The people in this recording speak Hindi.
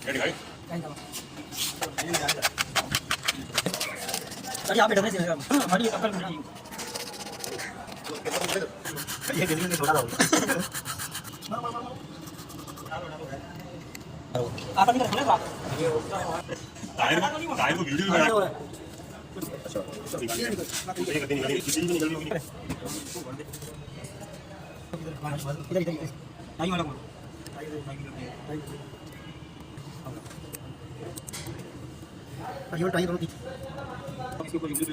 गाड़ी गाड़ी गाड़ी आप बैठो ना हमारी अकल में ये दिल्ली में थोड़ा आप नहीं कर रहे टायर को वीडियो बना अच्छा ये कभी निकल किसी भी निकल होगी इधर इधर नहीं वाला ये टाइम करो इसके ऊपर वीडियो